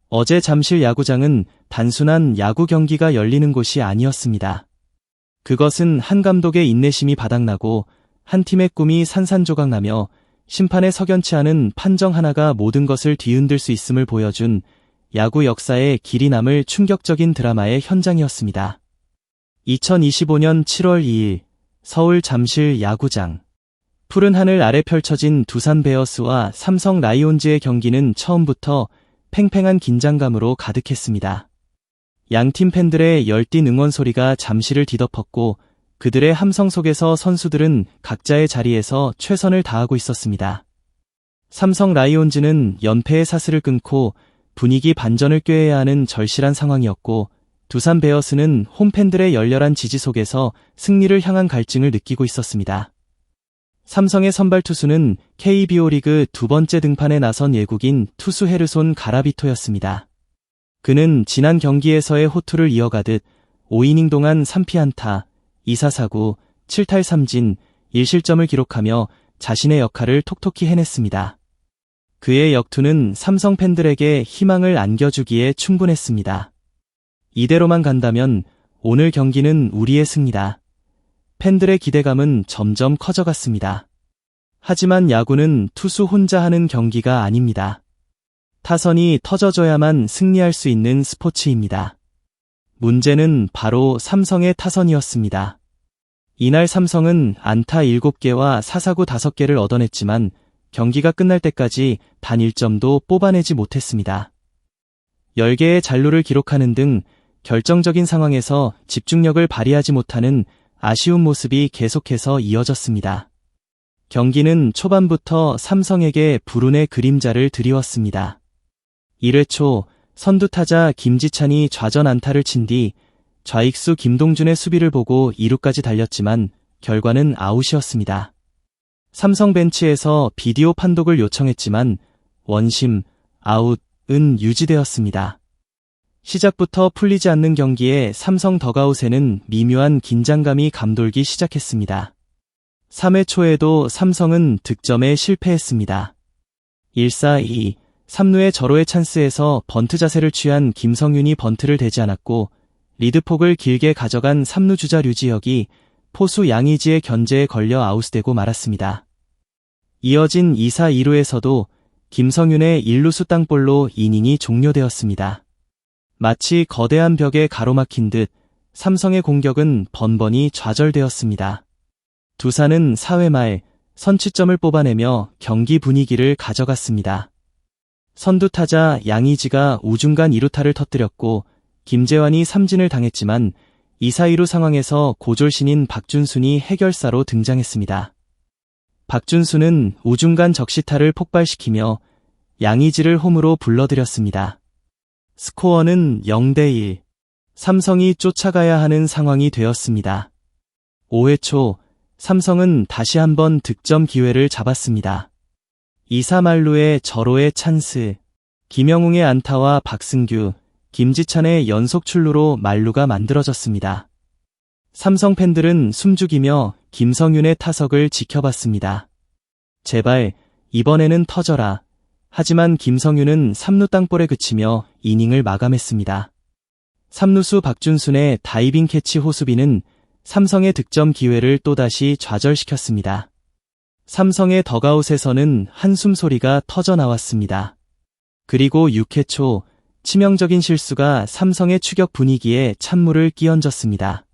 어제 잠실 야구장은 단순한 야구 경기가 열리는 곳이 아니었습니다. 그것은 한 감독의 인내심이 바닥나고 한 팀의 꿈이 산산조각나며 심판의 석연치 않은 판정 하나가 모든 것을 뒤흔들 수 있음을 보여준 야구 역사에 길이 남을 충격적인 드라마의 현장이었습니다. 2025년 7월 2일 서울 잠실 야구장. 푸른 하늘 아래 펼쳐진 두산 베어스와 삼성 라이온즈의 경기는 처음부터 팽팽한 긴장감으로 가득했습니다. 양팀 팬들의 열띤 응원 소리가 잠실을 뒤덮었고 그들의 함성 속에서 선수들은 각자의 자리에서 최선을 다하고 있었습니다. 삼성 라이온즈는 연패의 사슬을 끊고 분위기 반전을 꾀해야 하는 절실한 상황이었고 두산 베어스는 홈팬들의 열렬한 지지 속에서 승리를 향한 갈증을 느끼고 있었습니다. 삼성의 선발 투수는 KBO 리그 두 번째 등판에 나선 외국인 투수 헤르손 가라비토였습니다. 그는 지난 경기에서의 호투를 이어가듯 5이닝 동안 3피안타, 2사사구, 7탈 3진, 1실점을 기록하며 자신의 역할을 톡톡히 해냈습니다. 그의 역투는 삼성 팬들에게 희망을 안겨주기에 충분했습니다. 이대로만 간다면 오늘 경기는 우리의 승리다. 팬들의 기대감은 점점 커져갔습니다. 하지만 야구는 투수 혼자 하는 경기가 아닙니다. 타선이 터져줘야만 승리할 수 있는 스포츠입니다. 문제는 바로 삼성의 타선이었습니다. 이날 삼성은 안타 7개와 사사구 5개를 얻어냈지만 경기가 끝날 때까지 단 1점도 뽑아내지 못했습니다. 10개의 잔루를 기록하는 등 결정적인 상황에서 집중력을 발휘하지 못하는 아쉬운 모습이 계속해서 이어졌습니다. 경기는 초반부터 삼성에게 불운의 그림자를 드리웠습니다. 1회 초 선두타자 김지찬이 좌전 안타를 친 뒤 좌익수 김동준의 수비를 보고 2루까지 달렸지만 결과는 아웃이었습니다. 삼성 벤치에서 비디오 판독을 요청했지만 원심, 아웃은 유지되었습니다. 시작부터 풀리지 않는 경기에 삼성 더가웃에는 미묘한 긴장감이 감돌기 시작했습니다. 3회 초에도 삼성은 득점에 실패했습니다. 1-4-2, 3루의 절호의 찬스에서 번트 자세를 취한 김성윤이 번트를 대지 않았고 리드폭을 길게 가져간 3루 주자 류지혁이 포수 양의지의 견제에 걸려 아웃되고 말았습니다. 이어진 2-4-2루에서도 김성윤의 1루수 땅볼로 이닝이 종료되었습니다. 마치 거대한 벽에 가로막힌 듯 삼성의 공격은 번번이 좌절되었습니다. 두산은 4회 말 선취점을 뽑아내며 경기 분위기를 가져갔습니다. 선두타자 양의지가 우중간 2루타를 터뜨렸고 김재환이 삼진을 당했지만 2-4-2루 상황에서 고졸신인 박준순이 해결사로 등장했습니다. 박준순은 우중간 적시타를 폭발시키며 양의지를 홈으로 불러들였습니다. 스코어는 0-1. 삼성이 쫓아가야 하는 상황이 되었습니다. 5회 초 삼성은 다시 한번 득점 기회를 잡았습니다. 2사 만루의 절호의 찬스. 김영웅의 안타와 박승규, 김지찬의 연속 출루로 만루가 만들어졌습니다. 삼성 팬들은 숨죽이며 김성윤의 타석을 지켜봤습니다. 제발 이번에는 터져라. 하지만 김성윤은 3루 땅볼에 그치며 이닝을 마감했습니다. 3루수 박준순의 다이빙 캐치 호수비는 삼성의 득점 기회를 또다시 좌절시켰습니다. 삼성의 더가웃에서는 한숨 소리가 터져나왔습니다. 그리고 6회 초 치명적인 실수가 삼성의 추격 분위기에 찬물을 끼얹었습니다.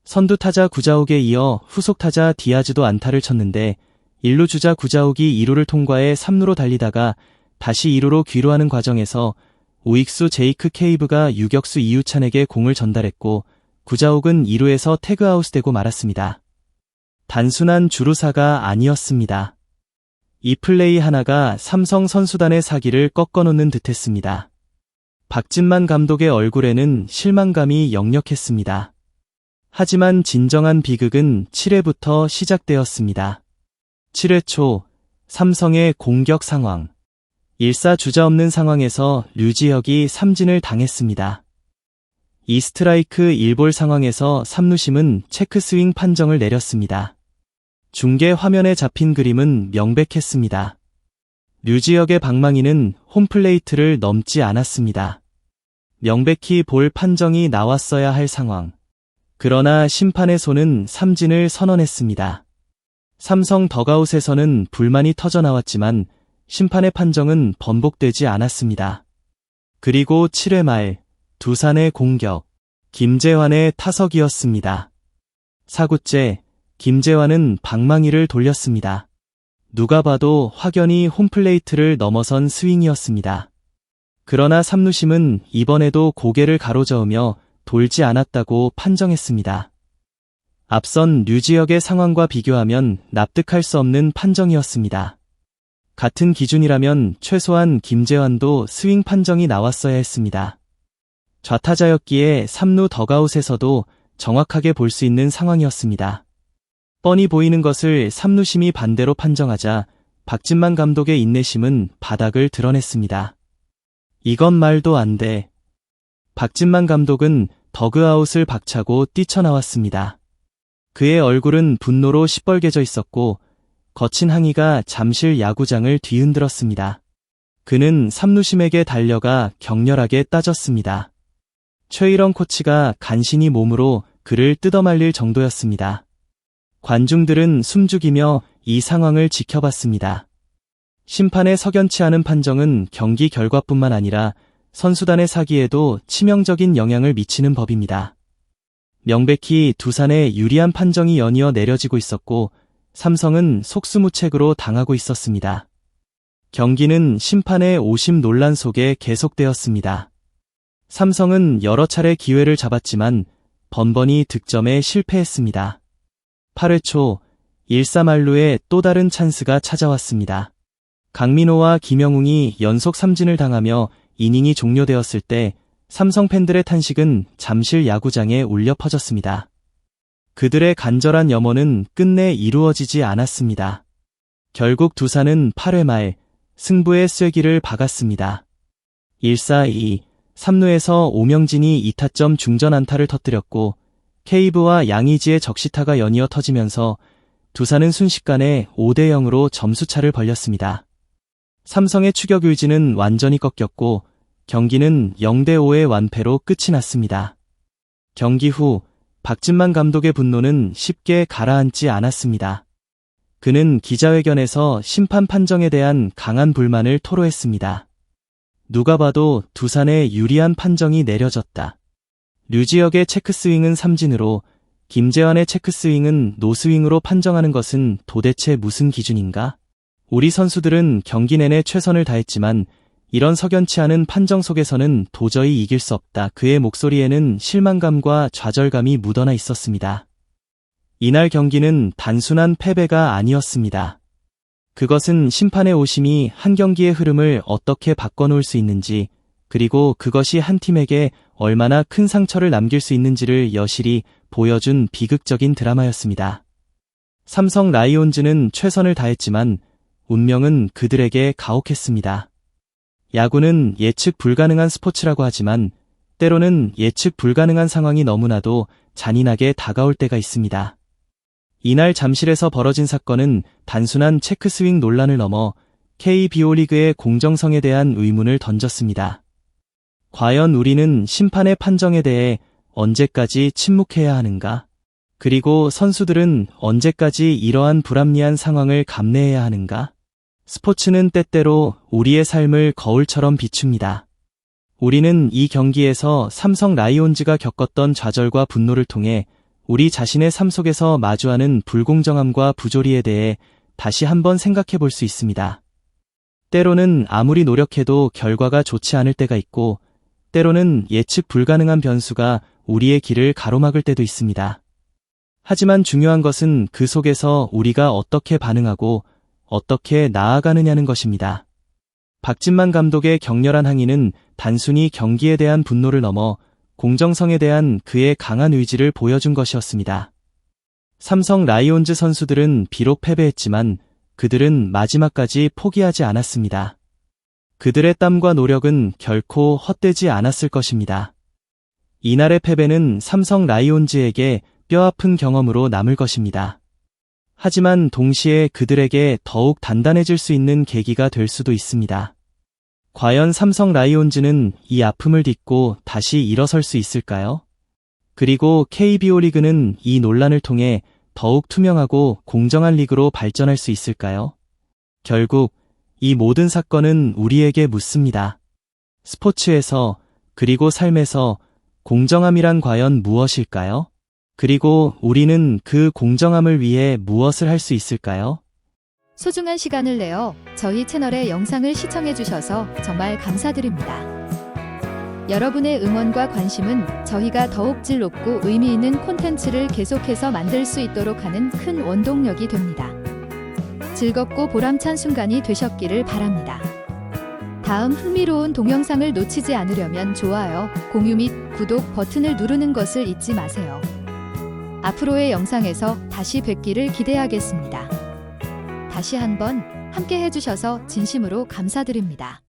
선두타자 구자욱에 이어 후속타자 디아즈도 안타를 쳤는데 1루 주자 구자욱이 2루를 통과해 3루로 달리다가 다시 2루로 귀로하는 과정에서 우익수 제이크 케이브가 유격수 이유찬에게 공을 전달했고 구자욱은 2루에서 태그아웃되고 말았습니다. 단순한 주루사가 아니었습니다. 이 플레이 하나가 삼성 선수단의 사기를 꺾어놓는 듯했습니다. 박진만 감독의 얼굴에는 실망감이 역력했습니다. 하지만 진정한 비극은 7회부터 시작되었습니다. 7회 초 삼성의 공격 상황. 1사 주자 없는 상황에서 류지혁이 삼진을 당했습니다. 2스트라이크 1볼 상황에서 삼루심은 체크스윙 판정을 내렸습니다. 중계 화면에 잡힌 그림은 명백했습니다. 류지혁의 방망이는 홈플레이트를 넘지 않았습니다. 명백히 볼 판정이 나왔어야 할 상황. 그러나 심판의 손은 삼진을 선언했습니다. 삼성 덕아웃에서는 불만이 터져나왔지만 심판의 판정은 번복되지 않았습니다. 그리고 7회 말 두산의 공격, 김재환의 타석이었습니다. 4구째, 김재환은 방망이를 돌렸습니다. 누가 봐도 확연히 홈플레이트를 넘어선 스윙이었습니다. 그러나 삼루심은 이번에도 고개를 가로저으며 돌지 않았다고 판정했습니다. 앞선 류지혁의 상황과 비교하면 납득할 수 없는 판정이었습니다. 같은 기준이라면 최소한 김재환도 스윙 판정이 나왔어야 했습니다. 좌타자였기에 3루 덕아웃에서도 정확하게 볼 수 있는 상황이었습니다. 뻔히 보이는 것을 삼루심이 반대로 판정하자 박진만 감독의 인내심은 바닥을 드러냈습니다. 이건 말도 안 돼. 박진만 감독은 더그아웃을 박차고 뛰쳐나왔습니다. 그의 얼굴은 분노로 시뻘개져 있었고 거친 항의가 잠실 야구장을 뒤흔들었습니다. 그는 삼루심에게 달려가 격렬하게 따졌습니다. 최일원 코치가 간신히 몸으로 그를 뜯어말릴 정도였습니다. 관중들은 숨죽이며 이 상황을 지켜봤습니다. 심판의 석연치 않은 판정은 경기 결과뿐만 아니라 선수단의 사기에도 치명적인 영향을 미치는 법입니다. 명백히 두산에 유리한 판정이 연이어 내려지고 있었고 삼성은 속수무책으로 당하고 있었습니다. 경기는 심판의 오심 논란 속에 계속되었습니다. 삼성은 여러 차례 기회를 잡았지만 번번이 득점에 실패했습니다. 8회 초 1-3만루에 또 다른 찬스가 찾아왔습니다. 강민호와 김영웅이 연속 삼진을 당하며 이닝이 종료되었을 때 삼성 팬들의 탄식은 잠실 야구장에 울려 퍼졌습니다. 그들의 간절한 염원은 끝내 이루어지지 않았습니다. 결국 두산은 8회 말 승부의 쐐기를 박았습니다. 1-4-2, 3루에서 오명진이 2타점 중전 안타를 터뜨렸고 케이브와 양의지의 적시타가 연이어 터지면서 두산은 순식간에 5-0으로 점수차를 벌렸습니다. 삼성의 추격 의지는 완전히 꺾였고 경기는 0-5의 완패로 끝이 났습니다. 경기 후 박진만 감독의 분노는 쉽게 가라앉지 않았습니다. 그는 기자회견에서 심판 판정에 대한 강한 불만을 토로했습니다. 누가 봐도 두산에 유리한 판정이 내려졌다. 류지혁의 체크스윙은 삼진으로 김재환의 체크스윙은 노스윙으로 판정하는 것은 도대체 무슨 기준인가? 우리 선수들은 경기 내내 최선을 다했지만 이런 석연치 않은 판정 속에서는 도저히 이길 수 없다. 그의 목소리에는 실망감과 좌절감이 묻어나 있었습니다. 이날 경기는 단순한 패배가 아니었습니다. 그것은 심판의 오심이 한 경기의 흐름을 어떻게 바꿔놓을 수 있는지, 그리고 그것이 한 팀에게 얼마나 큰 상처를 남길 수 있는지를 여실히 보여준 비극적인 드라마였습니다. 삼성 라이온즈는 최선을 다했지만 운명은 그들에게 가혹했습니다. 야구는 예측 불가능한 스포츠라고 하지만 때로는 예측 불가능한 상황이 너무나도 잔인하게 다가올 때가 있습니다. 이날 잠실에서 벌어진 사건은 단순한 체크스윙 논란을 넘어 KBO 리그의 공정성에 대한 의문을 던졌습니다. 과연 우리는 심판의 판정에 대해 언제까지 침묵해야 하는가? 그리고 선수들은 언제까지 이러한 불합리한 상황을 감내해야 하는가? 스포츠는 때때로 우리의 삶을 거울처럼 비춥니다. 우리는 이 경기에서 삼성 라이온즈가 겪었던 좌절과 분노를 통해 우리 자신의 삶 속에서 마주하는 불공정함과 부조리에 대해 다시 한번 생각해 볼 수 있습니다. 때로는 아무리 노력해도 결과가 좋지 않을 때가 있고, 때로는 예측 불가능한 변수가 우리의 길을 가로막을 때도 있습니다. 하지만 중요한 것은 그 속에서 우리가 어떻게 반응하고 어떻게 나아가느냐는 것입니다. 박진만 감독의 격렬한 항의는 단순히 경기에 대한 분노를 넘어 공정성에 대한 그의 강한 의지를 보여준 것이었습니다. 삼성 라이온즈 선수들은 비록 패배했지만 그들은 마지막까지 포기하지 않았습니다. 그들의 땀과 노력은 결코 헛되지 않았을 것입니다. 이날의 패배는 삼성 라이온즈에게 뼈아픈 경험으로 남을 것입니다. 하지만 동시에 그들에게 더욱 단단해질 수 있는 계기가 될 수도 있습니다. 과연 삼성 라이온즈는 이 아픔을 딛고 다시 일어설 수 있을까요? 그리고 KBO 리그는 이 논란을 통해 더욱 투명하고 공정한 리그로 발전할 수 있을까요? 결국 이 모든 사건은 우리에게 묻습니다. 스포츠에서 그리고 삶에서 공정함이란 과연 무엇일까요? 그리고 우리는 그 공정함을 위해 무엇을 할 수 있을까요? 소중한 시간을 내어 저희 채널의 영상을 시청해주셔서 정말 감사드립니다. 여러분의 응원과 관심은 저희가 더욱 질 높고 의미 있는 콘텐츠를 계속해서 만들 수 있도록 하는 큰 원동력이 됩니다. 즐겁고 보람찬 순간이 되셨기를 바랍니다. 다음 흥미로운 동영상을 놓치지 않으려면 좋아요, 공유 및 구독 버튼을 누르는 것을 잊지 마세요. 앞으로의 영상에서 다시 뵙기를 기대하겠습니다. 다시 한번 함께 해주셔서 진심으로 감사드립니다.